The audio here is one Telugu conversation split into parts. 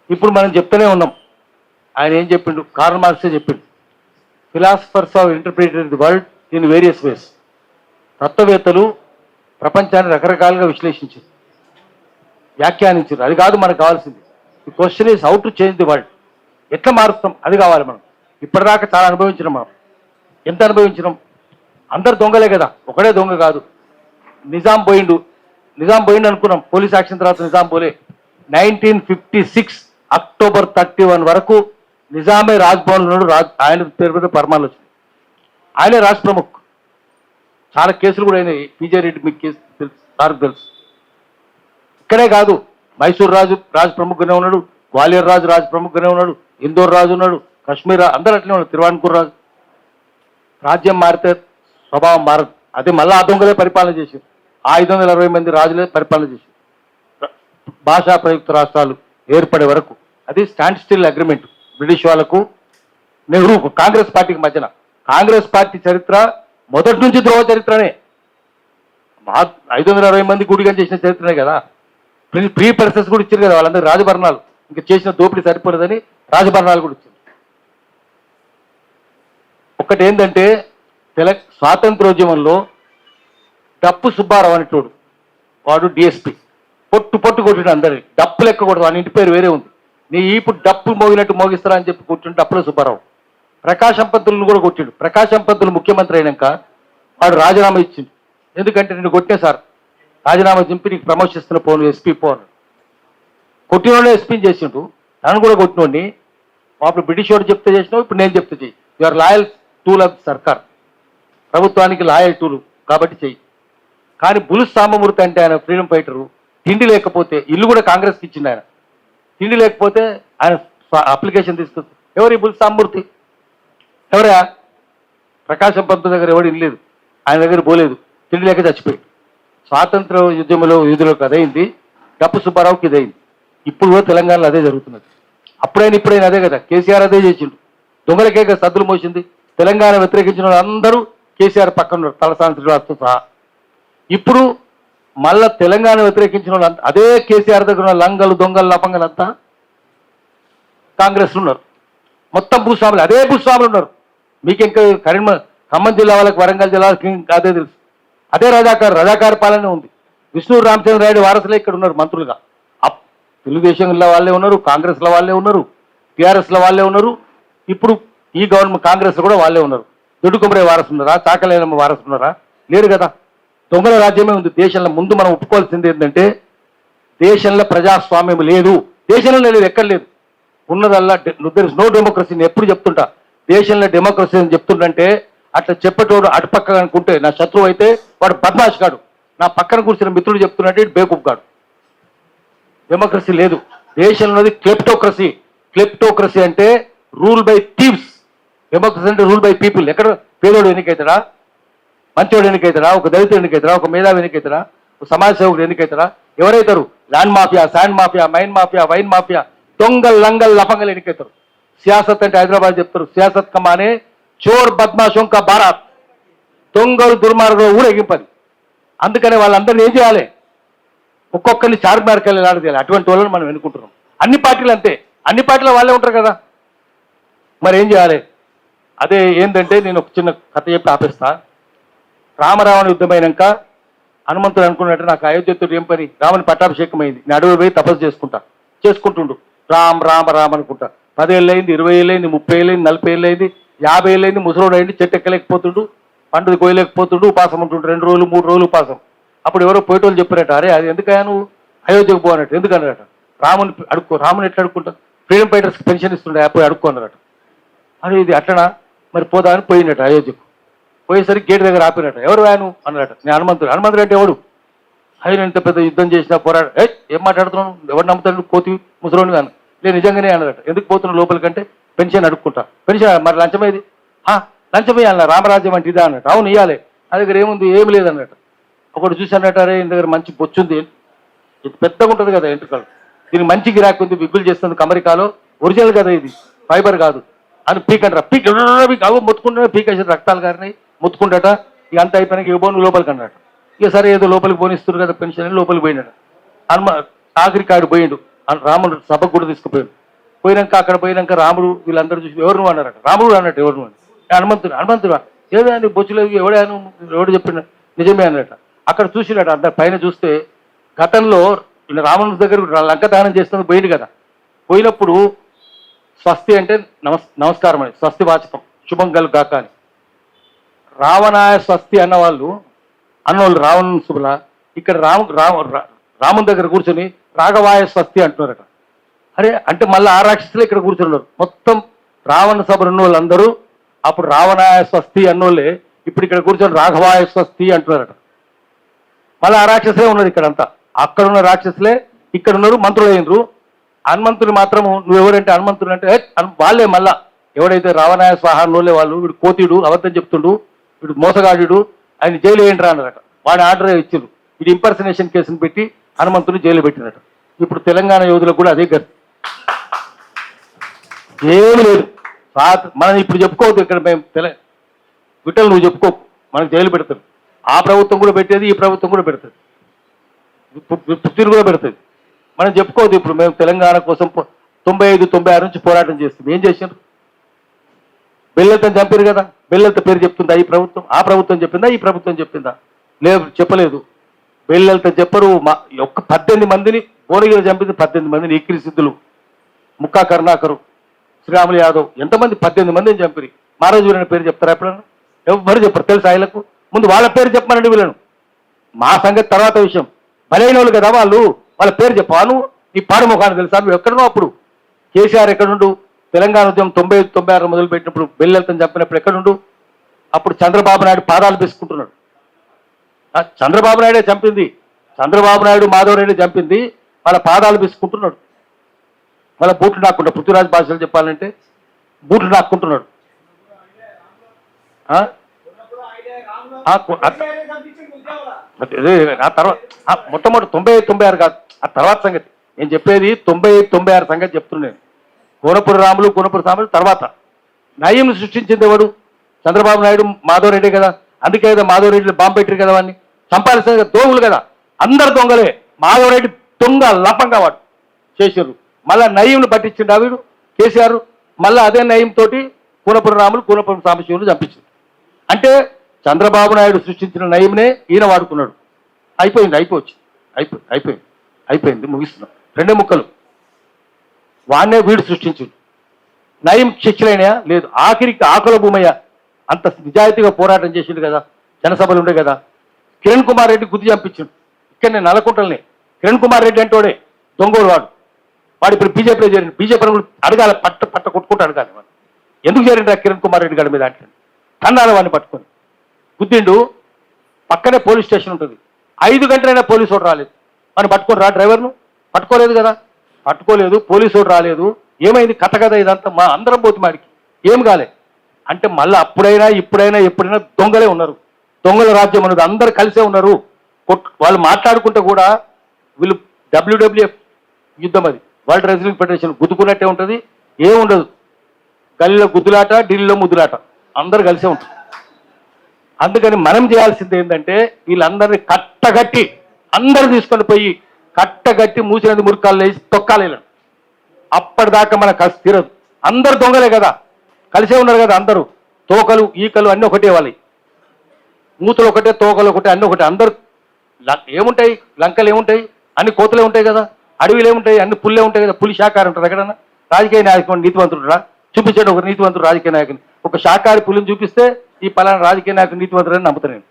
ఇప్పుడు మనం చెప్తూనే ఉన్నాం. ఆయన ఏం చెప్పిండు? కార్ల్ మార్క్సే చెప్పిండు, philosophers have interpreted the world in various ways. తత్వవేత్తలు ప్రపంచాన్ని రకరకాలుగా విశ్లేషించారు, వ్యాఖ్యానించారు. అది కాదు మనకు కావాల్సింది. The question is how to change the world. ఎట్లా మారుస్తాం అది కావాలి. మనం ఇప్పటిదాకా చాలా అనుభవించినాం. మనం ఎంత అనుభవించినాం? అందరు దొంగలే కదా, ఒకడే దొంగ కాదు. నిజాం పోయిండు అనుకున్నాం. పోలీస్ యాక్షన్ తర్వాత నిజాం పోలే. 1956 అక్టోబర్ 31 వరకు నిజామే రాజ్భవన్ ఉన్నాడు. ఆయన పేరు మీద పరిమాణాలు వచ్చినాయి. ఆయనే రాష్ట్ర ప్రముఖ్. చాలా కేసులు కూడా అయినాయి. పీజే రెడ్డి మీకు కేసు తెలుసు, సార్కు తెలుసు. ఇక్కడే కాదు, మైసూర్ రాజు ప్రముఖగానే ఉన్నాడు, గ్వాలియర్ రాజు ప్రముఖగానే ఉన్నాడు, ఇందోర్ రాజు ఉన్నాడు, కశ్మీర్ అందరూ అట్లనే ఉన్నాడు, తిరువాన్కూర్ రాజు. రాజ్యం మారితే స్వభావం మారదు. అదే మళ్ళీ ఆ దొంగలే పరిపాలన చేశారు. 520 మంది రాజులే పరిపాలన చేశారు భాషా ప్రయుక్త రాష్ట్రాలు ఏర్పడే వరకు. అది స్టాండ్ స్టిల్ అగ్రిమెంట్ బ్రిటిష్ వాళ్ళకు, నెహ్రూకు, కాంగ్రెస్ పార్టీకి మధ్యన. కాంగ్రెస్ పార్టీ చరిత్ర మొదటి నుంచి ద్రోహ చరిత్రనే. 520 మంది గుడిగా చేసిన చరిత్రనే కదా. ప్రీ పర్సెస్ కూడా ఇచ్చారు కదా వాళ్ళందరూ రాజభరణాలు. ఇంకా చేసిన దోపిడీ సరిపోలేదని రాజభరణాలు కూడా ఇచ్చారు. ఒకటి ఏంటంటే స్వాతంత్రోద్యమంలో డప్పు సుబ్బారావు అనేటోడు, వాడు డిఎస్పి, పొట్టు కొట్టిన అందరి డప్పు లెక్క కొడదు. వాని ఇంటి పేరు వేరే ఉంది. నీ ఇప్పుడు డప్పు మోగినట్టు మోగిస్తారా అని చెప్పి కూర్చుంటే డప్పుల సుబ్బారావు. ప్రకాశం పంతులను కూడా కొట్టిండు. ప్రకాశం పంతులు ముఖ్యమంత్రి అయినాక వాడు రాజీనామా ఇచ్చిండు. ఎందుకంటే నేను కొట్టే సార్, రాజీనామా చింపి నీకు ప్రమోషన్ ఇస్తున్న పోను, ఎస్పీ పోను. కొట్టినోడే ఎస్పీని చేసిండు. తనను కూడా కొట్టినోడిని అప్పుడు బ్రిటిష్ వాడు చెప్తే చేసినావు, ఇప్పుడు నేను చెప్తే చెయ్యి. యూఆర్ లాయల్ టూల్ ఆఫ్ సర్కార్, ప్రభుత్వానికి లాయల్ టూలు కాబట్టి చెయ్యి. కానీ బులుస్ సాంబమూర్తి అంటే ఆయన ఫ్రీడమ్ ఫైటరు. తిండి లేకపోతే, ఇల్లు కూడా కాంగ్రెస్కి ఇచ్చిండు ఆయన. తిండి లేకపోతే ఆయన అప్లికేషన్ తీసుకొచ్చి, ఎవరు బులుస్ సాంబమూర్తి? ఎవరా? ప్రకాశం పంతుల దగ్గర ఎవరు ఇల్లేదు, ఆయన దగ్గర పోలేదు, తిండి లేక చచ్చిపోయాడు. స్వాతంత్ర యుద్ధంలో యూదులకు అదైంది, డప్పు సుబ్బారావుకి ఇదైంది. ఇప్పుడు కూడా తెలంగాణలో అదే జరుగుతున్నది. ఇప్పుడైనా అదే కదా. కేసీఆర్ అదే చేసిండు. దొంగలకే కదా సద్దులు మోసింది. తెలంగాణ వ్యతిరేకించిన వాళ్ళందరూ కేసీఆర్ పక్కన ఉన్నారు, తలసాని శ్రీనివాస్తో సహా. ఇప్పుడు మళ్ళా తెలంగాణ వ్యతిరేకించిన వాళ్ళు అదే కేసీఆర్ దగ్గర ఉన్న లంగలు, దొంగలు, లపంగలంతా కాంగ్రెస్ ఉన్నారు. మొత్తం భూస్వాములు, అదే భూస్వాములు ఉన్నారు. మీకు ఇంకా ఖమ్మం జిల్లా వాళ్ళకి, వరంగల్ జిల్లా వాళ్ళకి అదే తెలుసు. అదే రజాకార పాలన ఉంది. విష్ణు రామచంద్రారెడ్డి వారసులే ఇక్కడ ఉన్నారు మంత్రులుగా. తెలుగుదేశంలో వాళ్ళే ఉన్నారు, కాంగ్రెస్లో వాళ్ళే ఉన్నారు, టీఆర్ఎస్లో వాళ్ళే ఉన్నారు. ఇప్పుడు ఈ గవర్నమెంట్ కాంగ్రెస్ కూడా వాళ్ళే ఉన్నారు. దొడ్డుకుమరే వారసు ఉన్నారా? చాకలేనమ్మ వారసు ఉన్నారా? లేరు కదా. దొంగల రాజ్యమే ఉంది దేశంలో. ముందు మనం ఒప్పుకోవాల్సింది ఏంటంటే, దేశంలో ప్రజాస్వామ్యం లేదు. దేశంలో లేదు, ఎక్కడ లేదు. ఉన్నదల్లా దెర్ ఇస్ నో డెమోక్రసీ. నేను ఎప్పుడు చెప్తుంటా, దేశంలో డెమోక్రసీ అని చెప్తుంటే అట్లా చెప్పేటోడు అటుపక్క అనుకుంటే నా శత్రువు అయితే వాడు బద్మాష్ కాడు. నా పక్కన కూర్చున్న మిత్రుడు చెప్తున్నట్టే బేకూఫ్ కాడు. డెమోక్రసీ లేదు దేశంలోది. క్లెప్టోక్రసీ అంటే రూల్ బై థీవ్స్. డెమోక్రసీ అంటే రూల్ బై పీపుల్. ఎక్కడ పేదోడు ఎన్నికైతాడా, మంచోడు ఎన్నికైతాడా, ఒక దళితుడు ఎన్నికైతాడా, ఒక మేధావి ఎన్నికైతాడా, ఒక సమాజ సేవకుడు ఎన్నికైతాడా? ఎవరైతారు? Land mafia, sand mafia, mine mafia, wine mafia, దొంగల్, లంగల్, లఫంగల్ ఎన్నికైతారు. సియాసత్ అంటే హైదరాబాద్ చెప్తారు. సియాసత్ కమానే చోర్ బద్మాషోం కా బారాత్. దొంగలు, దుర్మార్గులు ఊరేగింపది. అందుకనే వాళ్ళందరినీ ఏం చేయాలి? ఒక్కొక్కరిని చార్మినార్కెళ్ళి ఆడదేయాలి. అటువంటి వాళ్ళని మనం ఎన్నుకుంటున్నాం. అన్ని పార్టీలు అంతే, అన్ని పార్టీలో వాళ్ళే ఉంటారు కదా. మరి ఏం చేయాలి? అదే ఏంటంటే, నేను ఒక చిన్న కథ చెప్పి ఆపేస్తా. రామరావణ యుద్ధం అయినాక హనుమంతుడు అనుకున్నట్టు నాకు అయోధ్యతో ఏం పని, రాముని పట్టాభిషేకం అయింది, నేను అడవి పోయి తపస్సు చేసుకుంటుండు. రామ్ రామ రామ్ అనుకుంటా. 10 ఏళ్ళు అయింది, 20 ఏళ్ళు అయింది, 30 ఏళ్ళు అయింది, 40 ఏళ్ళు అయింది, 50 ఏళ్ళు అయింది. ముసలోడు అయింది, చెట్టు ఎక్కలేకపోతుండు, పండుగ కోయలేకపోతుండు, ఉపాసం ఉంటుండు. 2 రోజులు 3 రోజులు ఉపాసం. అప్పుడు ఎవరో పోయేటోళ్ళు చెప్పారట, అరే అది ఎందుకయ్యా నువ్వు అయోధ్యకు పోనట్టు. ఎందుకన్నారట? రాముని ఎట్లా అడుక్కుంటా? ఫ్రీడమ్ ఫైటర్స్కి పెన్షన్ ఇస్తుండే, పోయి అడుక్కున్నారట. అరే ఇది అట్లనా, మరి పోదా అని పోయినట్టు అయోధ్యకు. పోయేసరికి గేట్ దగ్గర ఆపినట్టు. ఎవరు వాను అన్నారట. నేను హనుమంతుడు అంటే ఎవడు? ఆయన ఎంత పెద్ద యుద్ధం చేసినా పోరాడు. ఏం మాట్లాడుతున్నాను, ఎవరు నమ్ముతాడు, కోతి ముసలోని కాను. నేను నిజంగానే అన్నారట. ఎందుకు పోతున్నాను లోపలికంటే పెన్షన్ అడుక్కుంటా. పెన్షన్ మరి లంచమేది? లంచమే అన్న, రామరాజ్యం అంటే ఇదా అన్నట్టు. అవును ఇవ్వాలి. నా దగ్గర ఏముంది? ఏమి లేదన్నట్టు. ఒకటి చూసి అన్నట్టు, అరే ఈయన దగ్గర మంచి బొచ్చుంది, ఇది పెద్దగా ఉంటుంది కదా ఎంట్రుకలు, దీనికి మంచి గిరాకు ఉంది, విగ్గులు చేస్తుంది అమెరికాలో, ఒరిజినల్ కదా ఇది, ఫైబర్ కాదు అని పీకంటారా. అవు మొత్తుకుంటే పీకేసారు, రక్తాలు గారినాయి, మొత్తుకుంటాట. ఇక అంత అయిపోయినాక ఇక పోను లోపలికి అన్నట్టు. ఇక సరే ఏదో లోపలికి పోనిస్తున్నారు కదా పెన్షన్ అని లోపలికి పోయినాడు. ఆఖరికి ఆడు పోయిండు. రాముడు సభకు కూడా తీసుకుపోయాడు. పోయినాక అక్కడ పోయినాక రాముడు వీళ్ళందరూ చూసి ఎవరు నువ్వు అన్నారట. రాముడు అన్నట్టు ఎవరు నువ్వు హనుమంతుడు ఏదో అని బొచ్చులేదు ఎవడు చెప్పిన నిజమే అన్నట. అక్కడ చూసినట అందరు పైన చూస్తే గతంలో రావణుడి దగ్గర లంక దానం చేస్తున్నది పోయింది కదా. పోయినప్పుడు స్వస్తి అంటే నమస్కారం అని స్వస్తి వాచకం శుభం కలు కాక అని రావణాయ స్వస్తి అన్నవాళ్ళు రావణ శుభల ఇక్కడ రాముని దగ్గర కూర్చొని రాఘవాయ స్వస్తి అంటున్నారట. అరే అంటే మళ్ళీ ఆ రాక్షసులే ఇక్కడ కూర్చున్నారు. మొత్తం రావణ సభ ఉన్న వాళ్ళందరూ అప్పుడు రావణాయ స్వస్తి అన్నోళ్ళే ఇప్పుడు ఇక్కడ కూర్చొని రాఘవాయ స్వస్తి అంటున్నారట. మళ్ళీ ఆ రాక్షసులే ఉన్నారు ఇక్కడంతా. అక్కడ ఉన్న రాక్షసులే ఇక్కడ ఉన్నారు, మంత్రులు అయినరు. హనుమంతుని మాత్రము నువ్వెవరంటే హనుమంతుడు అంటే వాళ్ళే మళ్ళా ఎవడైతే రావణాయ స్వాహ అన్నోళ్ళే వాళ్ళు వీడు కోతిడు అబద్ధం చెప్తుండు వీడు మోసగాడు ఆయన జైలు వేయండిరా అన్నారట. వాడి ఆర్డర్ ఇచ్చిండ్రు. వీడు ఇంపర్సనేషన్ కేసును పెట్టి హనుమంతుని జైలు పెట్టినట్టు. ఇప్పుడు తెలంగాణ యోధులకు కూడా అదే గతి. ఏమి లేదు. మనం ఇప్పుడు చెప్పుకోవద్దు ఇక్కడ మేము విట్టలు నువ్వు చెప్పుకో మనకు జైలు పెడతారు. ఆ ప్రభుత్వం కూడా పెట్టేది ఈ ప్రభుత్వం కూడా పెడుతుంది, పుత్తిని కూడా పెడుతుంది. మనం చెప్పుకోవద్దు. ఇప్పుడు మేము తెలంగాణ కోసం 95-96 నుంచి పోరాటం చేస్తాం. ఏం చేశారు? బెల్లెల్తని చంపారు కదా. బెల్లెల్త పేరు చెప్తుందా ఈ ప్రభుత్వం? ఆ ప్రభుత్వం చెప్పిందా ఈ ప్రభుత్వం చెప్పిందా? లేదు, చెప్పలేదు. బెల్లెల్త చెప్పరు. ఒక్క 18 మందిని భువనగిరి చంపింది 18 మందిని. ఇక్కిరి సిద్ధులు, ముక్కా కరుణాకరు, శ్రీరాములు యాదవ్ ఎంతమంది 18 మందిని చంపిరి. మహారాజు వీరని పేరు చెప్తారా ఎప్పుడన్నా? ఎవ్వరు చెప్పరు. తెలుసు ఆయనకు. ముందు వాళ్ళ పేరు చెప్పమనండి వీళ్ళను. మా సంగతి తర్వాత విషయం. బలైన వాళ్ళు కదా వాళ్ళు. వాళ్ళ పేరు చెప్పాను. నీ పాడుముఖాన్ని తెలుసా? నువ్వు ఎక్కడనో అప్పుడు కేసీఆర్ ఎక్కడుండు? తెలంగాణ ఉద్యమం 95-96 మొదలు పెట్టినప్పుడు బెల్లెల్తని చంపినప్పుడు ఎక్కడుండు? అప్పుడు చంద్రబాబు నాయుడు పాదాలు తీసుకుంటున్నాడు. చంద్రబాబు నాయుడే చంపింది. చంద్రబాబు నాయుడు మాధవరెడ్డి చంపింది. వాళ్ళ పాదాలు తీసుకుంటున్నాడు. వాళ్ళ బూట్లు నాక్కుంటా. పృథ్వీరాజ్ భాషలు చెప్పాలంటే బూట్లు నాక్కుంటున్నాడు. ఆ తర్వాత మొట్టమొదటి 95-96 కాదు, ఆ తర్వాత సంగతి నేను చెప్పేది. 95-96 సంగతి చెప్తున్నాను. కోనపురి రాములు కోనపురి సాములు తర్వాత నయీంను సృష్టించింది ఎవడు? చంద్రబాబు నాయుడు మాధవరెడ్డి కదా. అందుకే కదా మాధవరెడ్డిని బాంబు పెట్టారు కదా. వాడిని చంపాల్సిన దోగులు కదా. అందరు దొంగలే. మాధవరెడ్డి దొంగ లపంగా వాడు చేశారు. మళ్ళా నయీంను పట్టించిండు వీడు కేసీఆర్. మళ్ళీ అదే నయీం తోటి కోనపురి రాములు కోనపురి సాంబశివులు చంపించింది. అంటే చంద్రబాబు నాయుడు సృష్టించిన నయీంనే ఈయన వాడుకున్నాడు. అయిపోయింది ముగిస్తున్నాం. 2 ముక్కలు. వాన్నే వీడు సృష్టించుడు. నయీం శిక్షలైనయా? లేదు. ఆఖరికి ఆకుల భూమయ్య అంత నిజాయితీగా పోరాటం చేసిండు కదా. జనసభలు ఉండే కదా. కిరణ్ కుమార్ రెడ్డి గుద్ది చంపించిండు. ఇక్కడ నేను నల్లకుంటలనే. కిరణ్ కుమార్ రెడ్డి అంటే వాడే దొంగోడు. వాడు ఇప్పుడు బీజేపీలో చేరిండు. బీజేపీ అడగాలి, పట్ట కొట్టుకుంటూ అడగాలి. వాడు ఎందుకు చేరిండు కిరణ్ కుమార్ రెడ్డి గారి మీద అంటే కన్నాడు. వాడిని పట్టుకొని గుద్దిండు. పక్కనే పోలీస్ స్టేషన్ ఉంటుంది. 5 గంటలైనా పోలీసు వాడు రాలేదు. వాడిని పట్టుకొని రా డ్రైవర్ను పట్టుకోలేదు కదా. పట్టుకోలేదు. పోలీసు వాడు రాలేదు. ఏమైంది కథ కదా ఇదంతా? మా అందరం పోతు మాడికి ఏం కాలే. అంటే మళ్ళీ అప్పుడైనా ఇప్పుడైనా ఎప్పుడైనా దొంగలే ఉన్నారు. దొంగల రాజ్యం ఉన్నది. అందరు కలిసే ఉన్నారు. వాళ్ళు మాట్లాడుకుంటే కూడా వీళ్ళు WWF యుద్ధం, అది వరల్డ్ రెజ్లింగ్ ఫెడరేషన్ గుద్దుకున్నట్టే ఉంటుంది. ఏముండదు. గల్లీలో గుద్దులాట, ఢిల్లీలో ముద్దులాట, అందరు కలిసే ఉంటారు. అందుకని మనం చేయాల్సింది ఏంటంటే వీళ్ళందరినీ కట్టగట్టి అందరూ తీసుకొని పోయి కట్టగట్టి మూసినది మురికాలు వేసి తొక్కాలి. అప్పటిదాకా మనకు కసి తీరదు. అందరు దొంగలే కదా. కలిసే ఉన్నారు కదా అందరూ. తోకలు ఈకలు అన్నీ ఒకటే వాళ్ళవి. మూతలు ఒకటే, తోకలు ఒకటే, అన్నీ ఒకటే. అందరు ఏముంటాయి? లంకలు ఏముంటాయి? అన్ని కోతులే ఉంటాయి కదా. అడవిలు ఏముంటాయి? అన్ని పుల్లే ఉంటాయి కదా. పులి శాఖాహారి ఉంటుంది ఎక్కడన్నా. రాజకీయ నాయకుడు నీతివంతుడురా చూపించాడు. ఒక నీతివంతుడు రాజకీయ నాయకుని. ఒక శాఖాహారి పులిని చూపిస్తే ఈ పలానా రాజకీయ నాయకుడు నీతివంతుడని నమ్ముతాను నేను.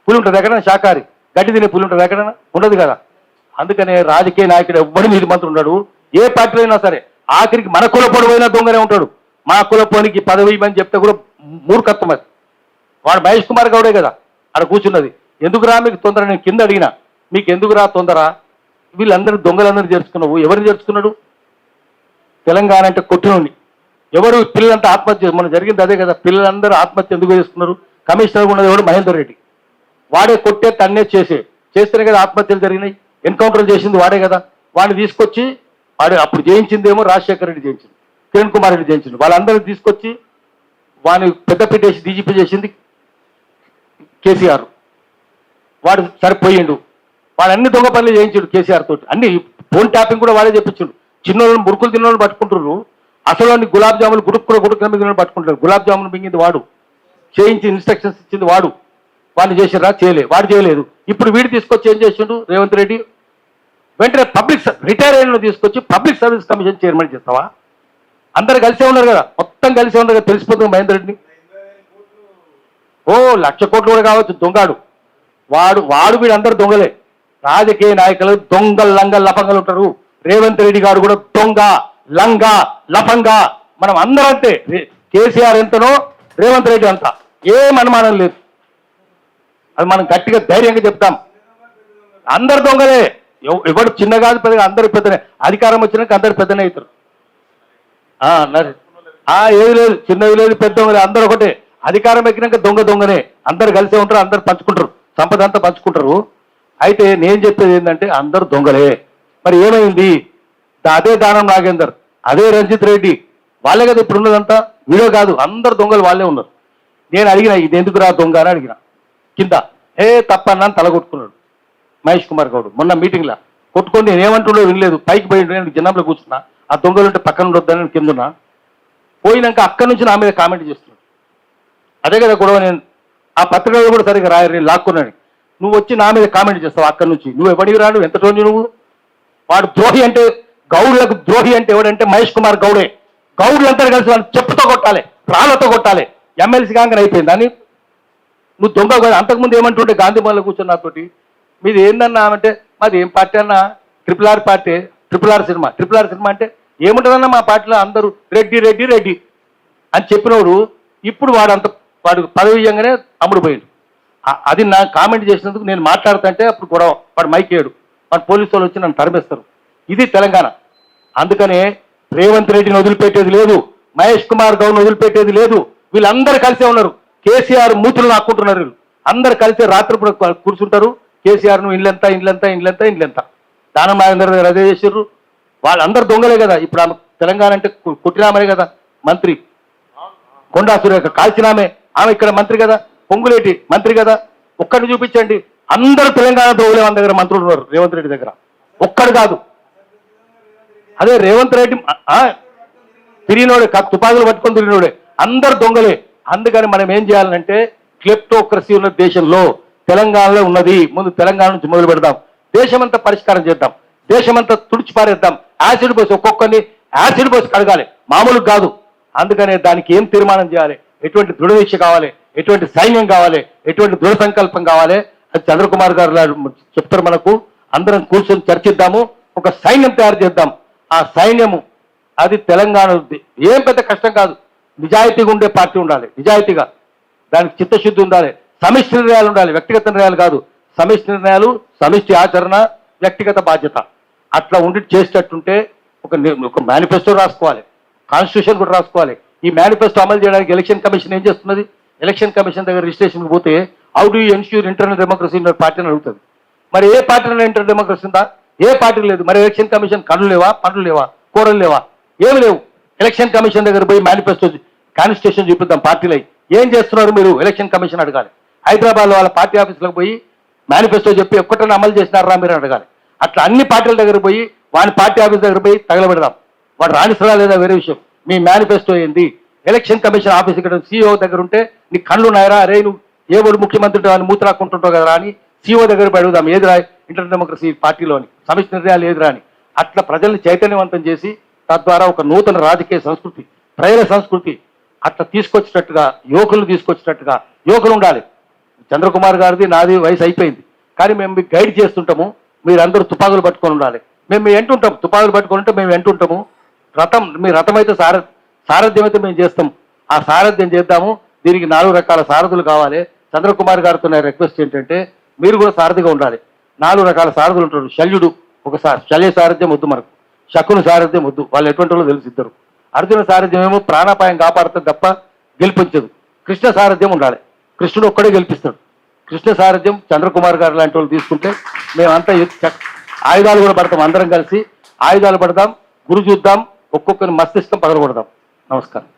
పులి ఉంటుంది ఎక్కడన్నా? శాఖాహారి గడ్డి తినే పులి ఉంటుంది ఎక్కడన్నా? ఉండదు కదా. అందుకనే రాజకీయ నాయకుడు ఎవ్వడు నీతిమంతుడు ఉన్నాడు. ఏ పార్టీలో అయినా సరే ఆఖరికి మన కులపోడు పోయినా దొంగనే ఉంటాడు. మా కులపోనికి పదవి ఇవ్వని చెప్తే కూడా మూర్ఖత్వం అది. వాడు మహేష్ కుమార్ గౌడే కదా అక్కడ కూర్చున్నది. ఎందుకురా మీకు తొందర? నేను కింద అడిగినా మీకు ఎందుకురా తొందర? వీళ్ళందరూ దొంగలందరూ చేర్చుకున్నావు. ఎవరిని చేర్చుకున్నాడు? తెలంగాణ అంటే కొట్టినోని. ఎవరు? పిల్లలంతా ఆత్మహత్య. మనం జరిగింది అదే కదా. పిల్లలందరూ ఆత్మహత్య ఎందుకు చేసుకున్నారు? కమిషనర్ ఉన్నది ఎవడు? మహేందర్ రెడ్డి. వాడే కొట్టే తన్నే చేస్తేనే కదా ఆత్మహత్యలు జరిగినాయి. ఎన్కౌంటర్ చేసింది వాడే కదా. వాడిని తీసుకొచ్చి వాడు అప్పుడు జయించిందేమో రాజశేఖర రెడ్డి జయించింది, కిరణ్ కుమార్ రెడ్డి జయించింది. వాళ్ళందరినీ తీసుకొచ్చి వాడిని పెద్దపీట వేసి డీజీపీ చేసింది కేసీఆర్. వాడు సరిపోయిండు. వాడు అన్ని దొంగ పనులు చేయించాడు కేసీఆర్ తోటి, అన్ని ఫోన్ ట్యాపింగ్ కూడా వాడే చెప్పించాడు. చిన్నోళ్ళని మురుకులు తిన్నోళ్ళు పట్టుకుంటున్నారు, అసలు వాడిని గులాబ్ జాములు గుడుక్కున మిగిలిన పట్టుకుంటారు. గులాబ్ జాములు మింగింది వాడు, చేయించి ఇన్స్ట్రక్షన్స్ ఇచ్చింది వాడు. వాళ్ళు చేసిరా చేయలే, వాడు చేయలేదు. ఇప్పుడు వీడు తీసుకొచ్చి ఏం చేసిండు రేవంత్ రెడ్డి, వెంటనే రిటైర్ అయిన తీసుకొచ్చి పబ్లిక్ సర్వీస్ కమిషన్ చైర్మన్ చేస్తావా? అందరు కలిసే ఉన్నారు కదా, మొత్తం కలిసే ఉన్నారు కదా, తెలిసిపోతుంది మహేందర్ రెడ్డిని. ఓ 1,00,000 కోట్లు కూడా కావచ్చు దొంగాడు వాడు వీడు అందరు దొంగలే. రాజకీయ నాయకులు లంగ లఫంగలు ఉంటారు. రేవంత్ రెడ్డి గారు కూడా దొంగ లంగ లఫంగా. మనం అందరం అంతే, కేసీఆర్ ఎంతనో రేవంత్ రెడ్డి అంత, ఏం అనుమానం లేదు. అది మనం గట్టిగా ధైర్యంగా చెప్తాం. అందరు దొంగలే, ఎవడు చిన్న కాదు పెద్దగా, అందరు పెద్దనే. అధికారం వచ్చినాక అందరు పెద్దనే అవుతారు. ఏది లేదు, చిన్నది లేదు, పెద్ద దొంగలే, అందరు ఒకటే. అధికారం ఎక్కినాక దొంగనే, అందరు కలిసే ఉంటారు, అందరు పంచుకుంటారు, సంపద అంతా పంచుకుంటారు. అయితే నేను చెప్పేది ఏంటంటే అందరు దొంగలే. మరి ఏమైంది? అదే దానం నాగేందర్, అదే రంజిత్ రెడ్డి, వాళ్ళే కదా ఇప్పుడు ఉన్నదంతా. వీడియో కాదు, అందరు దొంగలు వాళ్ళే ఉన్నారు. నేను అడిగిన ఇది ఎందుకు రా దొంగ అని అడిగిన, కింద తప్పన్నా తల కొట్టుకున్నాడు మహేష్ కుమార్ గౌడ్. మొన్న మీటింగ్లో కొట్టుకొని నేను ఏమంటుండో వినలేదు, పైకి పోయి నేను జనంలో కూర్చున్నా. ఆ దొంగలు ఉంటే పక్కన ఉండొద్దని కిందున్నా. పోయినాక అక్కడి నుంచి నా మీద కామెంట్ చేస్తున్నాడు. అదే కదా గొడవ. నేను ఆ పత్రికలో కూడా సరిగ్గా రాయరు, నేను లాక్కున్నాను. నువ్వు వచ్చి నా మీద కామెంట్ చేస్తావు అక్కడి నుంచి, నువ్వు ఎవడివి రాడు, ఎంత టోని నువ్వు? వాడు ద్రోహి అంటే, గౌడులకు ద్రోహి అంటే ఎవడంటే మహేష్ కుమార్ గౌడే. గౌడులంతా కలిసి వాళ్ళు చెప్పుతో కొట్టాలి, రాళ్లతో కొట్టాలి. ఎమ్మెల్సీ కాంగన్ అయిపోయింది అని నువ్వు దొంగ. అంతకుముందు ఏమంటుంటే గాంధీ భవన్లో కూర్చొని నాతోటి, మీది ఏందన్నా అంటే, మాది ఏం పార్టీ అన్నా, RRR పార్టీ, RRR సినిమా అంటే ఏముంటుందన్నా మా పార్టీలో అందరూ రెడ్డి రెడ్డి రెడ్డి అని చెప్పినవాడు. ఇప్పుడు వాడు పదవి ఇయ్యంగానే అమ్ముడు పోయిండు. అది నా కామెంట్ చేసినందుకు నేను మాట్లాడుతుంటే అప్పుడు గొడవ, వాడు మైకేయడు, వాడు పోలీసు వాళ్ళు వచ్చి నన్ను తరిమేస్తారు. ఇది తెలంగాణ. అందుకనే రేవంత్ రెడ్డిని వదిలిపెట్టేది లేదు, మహేష్ కుమార్ గౌడ్ని వదిలిపెట్టేది లేదు. వీళ్ళందరూ కలిసే ఉన్నారు. కేసీఆర్ మూతులు నాక్కుంటున్నారు. వీళ్ళు అందరు కలిసి రాత్రి కూడా కూర్చుంటారు. కేసీఆర్ను ఇండ్లెంత దానం నాగేందర్ గారు అదే చేసారు. వాళ్ళందరూ దొంగలే కదా. ఇప్పుడు ఆమె తెలంగాణ అంటే కొట్టినామే కదా మంత్రి, కొండా సురేఖ కాల్చినామే, ఆమె ఇక్కడ మంత్రి కదా, పొంగులేటి మంత్రి కదా. ఒక్కడిని చూపించండి, అందరూ తెలంగాణ దోగులే మన దగ్గర మంత్రులు ఉన్నారు రేవంత్ రెడ్డి దగ్గర, ఒక్కడు కాదు. అదే రేవంత్ రెడ్డి తిరిగినోడే, తుపాకులు పట్టుకొని తిరిగినోడే, అందరు దొంగలే. అందుకని మనం ఏం చేయాలంటే, క్లెప్టోక్రసీ ఉన్న దేశంలో తెలంగాణలో ఉన్నది. ముందు తెలంగాణ నుంచి మొదలు పెడదాం, దేశమంతా పరిష్కారం చేద్దాం, దేశమంతా తుడిచిపారేద్దాం. యాసిడ్ పోసి ఒక్కొక్కరిని యాసిడ్ పోసి కడగాలి, మామూలు కాదు. అందుకనే దానికి ఏం తీర్మానం చేయాలి, ఎటువంటి దృఢదీక్ష కావాలి, ఎటువంటి సైన్యం కావాలి, ఎటువంటి దృఢ సంకల్పం కావాలి, అది చంద్రకుమార్ గారు చెప్తారు మనకు. అందరం కూర్చొని చర్చిద్దాము, ఒక సైన్యం తయారు చేద్దాం. ఆ సైన్యము అది తెలంగాణ, ఏం పెద్ద కష్టం కాదు. నిజాయితీగా ఉండే పార్టీ ఉండాలి, నిజాయితీగా, దానికి చిత్తశుద్ధి ఉండాలి, సమిష్టి నిర్ణయాలు ఉండాలి, వ్యక్తిగత నిర్ణయాలు కాదు. సమిష్టి నిర్ణయాలు, సమిష్టి ఆచరణ, వ్యక్తిగత బాధ్యత, అట్లా ఉండి చేసేటట్టుంటే ఒక మేనిఫెస్టో రాసుకోవాలి, కాన్స్టిట్యూషన్ కూడా రాసుకోవాలి. ఈ మేనిఫెస్టో అమలు చేయడానికి ఎలక్షన్ కమిషన్ ఏం చేస్తున్నది? ఎలక్షన్ కమిషన్ దగ్గర రిజిస్ట్రేషన్కి పోతే how do ensure internal democracy ఉన్న పార్టీని అడుగుతుంది. మరి ఏ పార్టీలో ఇంటర్నల్ డెమోక్రసీ ఉందా? ఏ పార్టీ లేదు. మరి ఎలక్షన్ కమిషన్ కళ్ళు లేవా, పండ్లు లేవా, కూరలు లేవా? ఏమి లేవు. ఎలక్షన్ కమిషన్ దగ్గర పోయి మేనిఫెస్టో కాన్స్టిట్యూషన్ చూపిద్దాం పార్టీలు. ఏం చేస్తున్నారు మీరు? ఎలక్షన్ కమిషన్ అడగాలి. హైదరాబాద్లో వాళ్ళ పార్టీ ఆఫీసులకు పోయి మేనిఫెస్టో చెప్పి ఒక్కటన్నా అమలు చేసినారా మీరు అడగాలి. అట్లా అన్ని పార్టీల దగ్గర పోయి వాని పార్టీ ఆఫీస్ దగ్గర పోయి తగలబెడదాం. వాడు రాణిసరా లేదా వేరే విషయం. మీ మేనిఫెస్టో ఏంది? ఎలక్షన్ కమిషన్ ఆఫీస్ ఇక్కడ CEO దగ్గర ఉంటే నీ కళ్ళు ఉన్నాయరా? అరే నువ్వు ఏ వాడు ముఖ్యమంత్రి అని మూతరాకుంటుంటావు కదా అని CEO దగ్గర అడుగుదాం, ఏదిరా ఇంటర్ డెమోక్రసీ పార్టీలోని సమిష్టి నిర్ణయాలు ఏదిరా అని. అట్లా ప్రజల్ని చైతన్యవంతం చేసి తద్వారా ఒక నూతన రాజకీయ సంస్కృతి, ప్రజల సంస్కృతి అట్లా తీసుకొచ్చేటట్టుగా, యువకులు తీసుకొచ్చేటట్టుగా యువకులు ఉండాలి. చంద్రకుమార్ గారిది నాది వయసు అయిపోయింది, కానీ మేము మీకు గైడ్ చేస్తుంటాము. మీరందరూ తుపాకులు పట్టుకొని ఉండాలి. మేము ఎంటుంటాం, తుపాకులు పట్టుకొని ఉంటే మేము ఎంటుంటాము. రథం, మీ రథం అయితే సారథ్యం అయితే మేము చేస్తాం. ఆ సారథ్యం చేద్దాము. దీనికి 4 రకాల సారథులు కావాలి. చంద్రకుమార్ గారితో నా రిక్వెస్ట్ ఏంటంటే మీరు కూడా సారథిగా ఉండాలి. 4 రకాల సారథులు ఉంటారు. శల్యుడు ఒకసారి, శల్య సారథ్యం వద్దు మనకు, శకుని సారథ్యం వద్దు, వాళ్ళు ఎటువంటి వాళ్ళు తెలిసి ఇద్దరు. అర్జున సారథ్యం ఏమో ప్రాణాపాయం కాపాడుతుంది తప్ప గెలిపించదు. కృష్ణ సారథ్యం ఉండాలి, కృష్ణుడు ఒక్కడే గెలిపిస్తాడు. కృష్ణ సారథ్యం చంద్రకుమార్ గారు లాంటి వాళ్ళు తీసుకుంటే మేమంతా ఆయుధాలు కూడా పడతాం. అందరం కలిసి ఆయుధాలు పడదాం, గురి చూద్దాం, ఒక్కొక్కరిని మస్తిష్కం పగలగొడదాం. నమస్కారం.